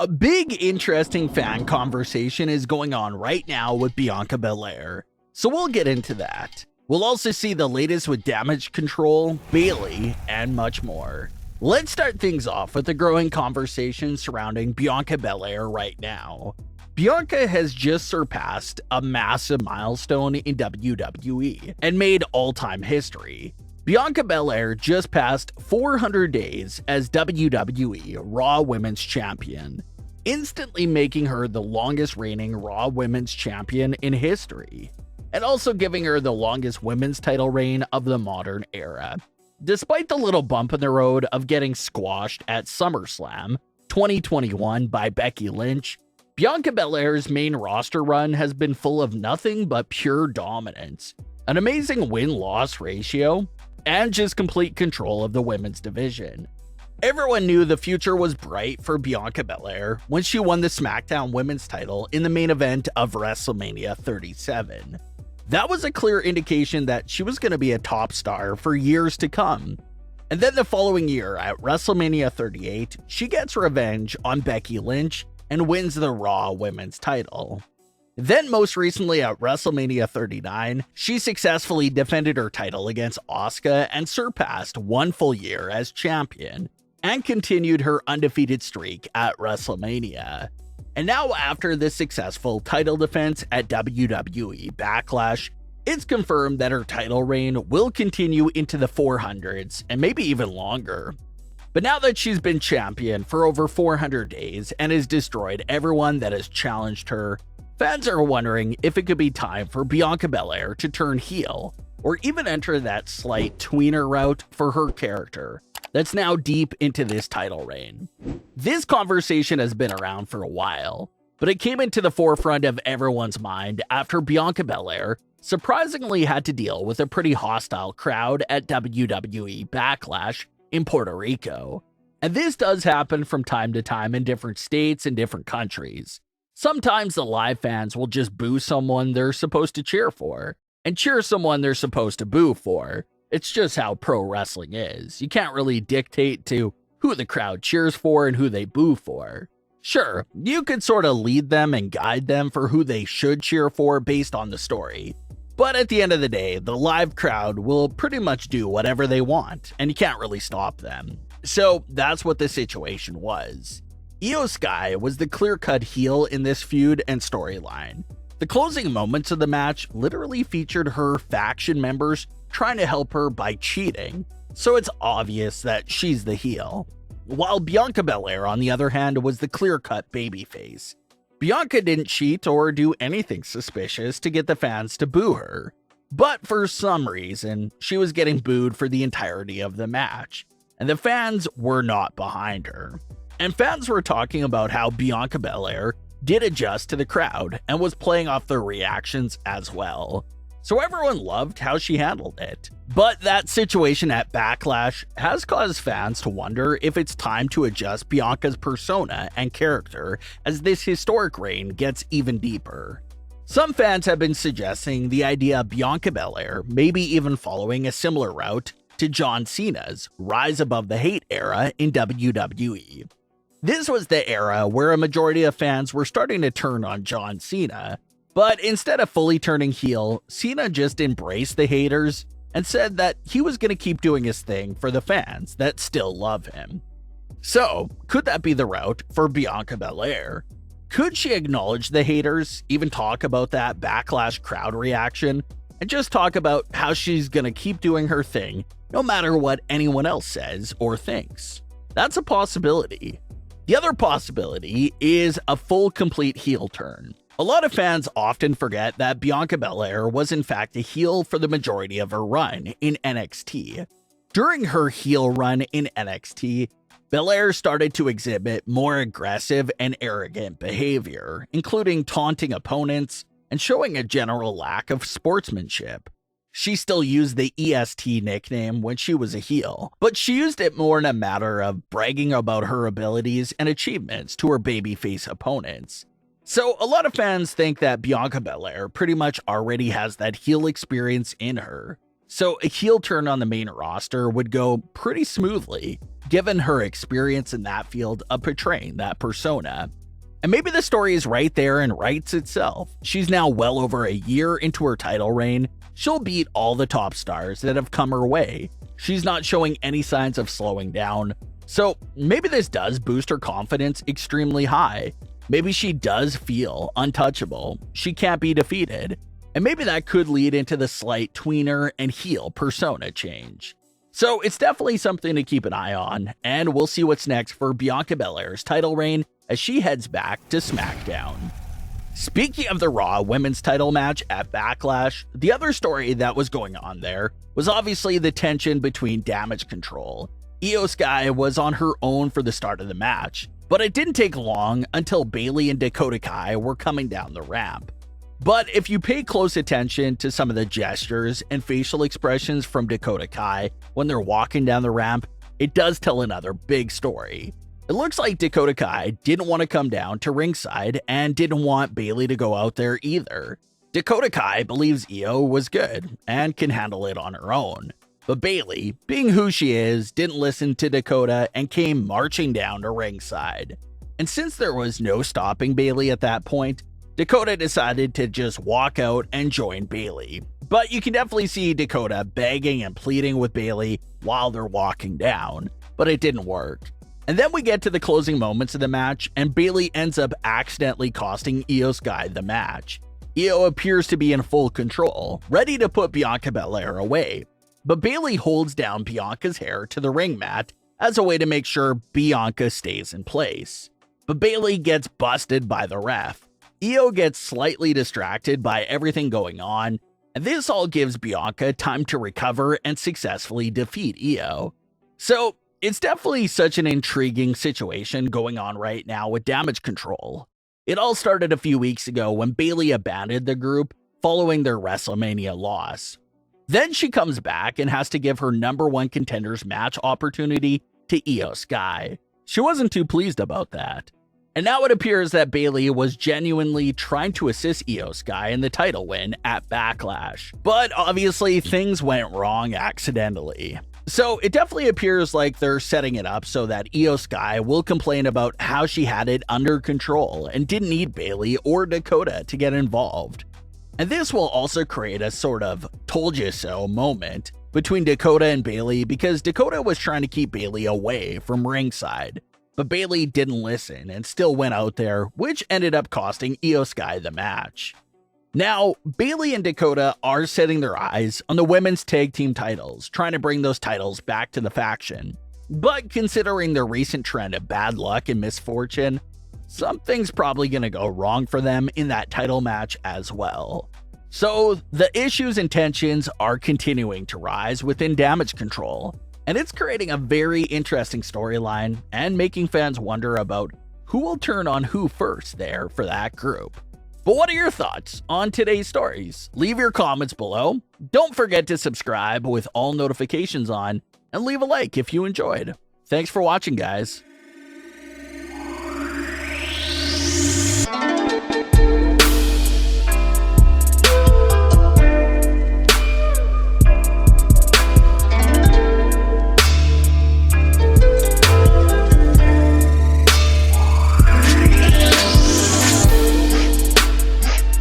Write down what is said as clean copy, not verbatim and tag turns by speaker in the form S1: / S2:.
S1: A big, interesting fan conversation is going on right now with Bianca Belair, so we'll get into that. We'll also see the latest with Damage Control, Bayley, and much more. Let's start things off with the growing conversation surrounding Bianca Belair right now. Bianca has just surpassed a massive milestone in WWE and made all-time history. Bianca Belair just passed 400 days as WWE Raw Women's Champion, instantly making her the longest reigning Raw Women's Champion in history, and also giving her the longest women's title reign of the modern era. Despite the little bump in the road of getting squashed at SummerSlam 2021 by Becky Lynch, Bianca Belair's main roster run has been full of nothing but pure dominance, an amazing win-loss ratio, and just complete control of the women's division. Everyone knew the future was bright for Bianca Belair when she won the Smackdown women's title in the main event of WrestleMania 37. That was a clear indication that she was going to be a top star for years to come. And then the following year at WrestleMania 38, she gets revenge on Becky Lynch and wins the Raw Women's title. Then most recently at WrestleMania 39, she successfully defended her title against Asuka and surpassed one full year as champion, and continued her undefeated streak at WrestleMania. And now after this successful title defense at WWE Backlash, it's confirmed that her title reign will continue into the 400s and maybe even longer. But now that she's been champion for over 400 days and has destroyed everyone that has challenged her, fans are wondering if it could be time for Bianca Belair to turn heel, or even enter that slight tweener route for her character that's now deep into this title reign. This conversation has been around for a while, but it came into the forefront of everyone's mind after Bianca Belair surprisingly had to deal with a pretty hostile crowd at WWE Backlash in Puerto Rico. And this does happen from time to time in different states and different countries. Sometimes the live fans will just boo someone they're supposed to cheer for, and cheer someone they're supposed to boo for. It's just how pro wrestling is. You can't really dictate to who the crowd cheers for and who they boo for. Sure, you could sort of lead them and guide them for who they should cheer for based on the story. But at the end of the day, the live crowd will pretty much do whatever they want, and you can't really stop them. So that's what the situation was. Iyo Sky was the clear-cut heel in this feud and storyline. The closing moments of the match literally featured her faction members trying to help her by cheating, so it's obvious that she's the heel. While Bianca Belair, on the other hand, was the clear-cut babyface. Bianca didn't cheat or do anything suspicious to get the fans to boo her, but for some reason, she was getting booed for the entirety of the match, and the fans were not behind her. And fans were talking about how Bianca Belair did adjust to the crowd and was playing off their reactions as well. So everyone loved how she handled it. But that situation at Backlash has caused fans to wonder if it's time to adjust Bianca's persona and character as this historic reign gets even deeper. Some fans have been suggesting the idea of Bianca Belair maybe even following a similar route to John Cena's Rise Above the Hate era in WWE. This was the era where a majority of fans were starting to turn on John Cena, but instead of fully turning heel, Cena just embraced the haters and said that he was going to keep doing his thing for the fans that still love him. So, could that be the route for Bianca Belair? Could she acknowledge the haters, even talk about that Backlash crowd reaction, and just talk about how she's going to keep doing her thing no matter what anyone else says or thinks? That's a possibility. The other possibility is a full complete heel turn. A lot of fans often forget that Bianca Belair was in fact a heel for the majority of her run in NXT. During her heel run in NXT, Belair started to exhibit more aggressive and arrogant behavior, including taunting opponents and showing a general lack of sportsmanship. She still used the EST nickname when she was a heel, but she used it more in a matter of bragging about her abilities and achievements to her babyface opponents. So a lot of fans think that Bianca Belair pretty much already has that heel experience in her. So a heel turn on the main roster would go pretty smoothly, given her experience in that field of portraying that persona. And maybe the story is right there and writes itself. She's now well over a year into her title reign. She'll beat all the top stars that have come her way. She's not showing any signs of slowing down. So maybe this does boost her confidence extremely high. Maybe she does feel untouchable. She can't be defeated. And maybe that could lead into the slight tweener and heel persona change. So it's definitely something to keep an eye on, and we'll see what's next for Bianca Belair's title reign as she heads back to Smackdown. Speaking of the Raw women's title match at Backlash, the other story that was going on there was obviously the tension between Damage Control. Iyo Sky was on her own for the start of the match, but it didn't take long until Bayley and Dakota Kai were coming down the ramp. But if you pay close attention to some of the gestures and facial expressions from Dakota Kai when they're walking down the ramp, it does tell another big story. It looks like Dakota Kai didn't want to come down to ringside and didn't want Bayley to go out there either. Dakota Kai believes Iyo was good and can handle it on her own. But Bayley, being who she is, didn't listen to Dakota and came marching down to ringside. And since there was no stopping Bayley at that point, Dakota decided to just walk out and join Bayley. But you can definitely see Dakota begging and pleading with Bayley while they're walking down, but it didn't work. And then we get to the closing moments of the match, and Bayley ends up accidentally costing Iyo Sky the match. Iyo appears to be in full control, ready to put Bianca Belair away, but Bayley holds down Bianca's hair to the ring mat as a way to make sure Bianca stays in place. But Bayley gets busted by the ref. Iyo gets slightly distracted by everything going on, and this all gives Bianca time to recover and successfully defeat Iyo. So it's definitely such an intriguing situation going on right now with Damage Control. It all started a few weeks ago when Bayley abandoned the group following their WrestleMania loss. Then she comes back and has to give her #1 contenders match opportunity to Iyo Sky. She wasn't too pleased about that. And now it appears that Bayley was genuinely trying to assist Iyo Sky in the title win at Backlash. But obviously things went wrong accidentally. So it definitely appears like they're setting it up so that Iyo Sky will complain about how she had it under control and didn't need Bayley or Dakota to get involved. And this will also create a sort of told you so moment between Dakota and Bayley because Dakota was trying to keep Bayley away from ringside. But Bayley didn't listen and still went out there, which ended up costing Iyo Sky the match. Now, Bayley and Dakota are setting their eyes on the women's tag team titles, trying to bring those titles back to the faction. But considering their recent trend of bad luck and misfortune, something's probably going to go wrong for them in that title match as well. So the issues and tensions are continuing to rise within Damage Control. And it's creating a very interesting storyline and making fans wonder about who will turn on who first there for that group. But what are your thoughts on today's stories? Leave your comments below. Don't forget to subscribe with all notifications on and leave a like if you enjoyed. Thanks for watching, guys.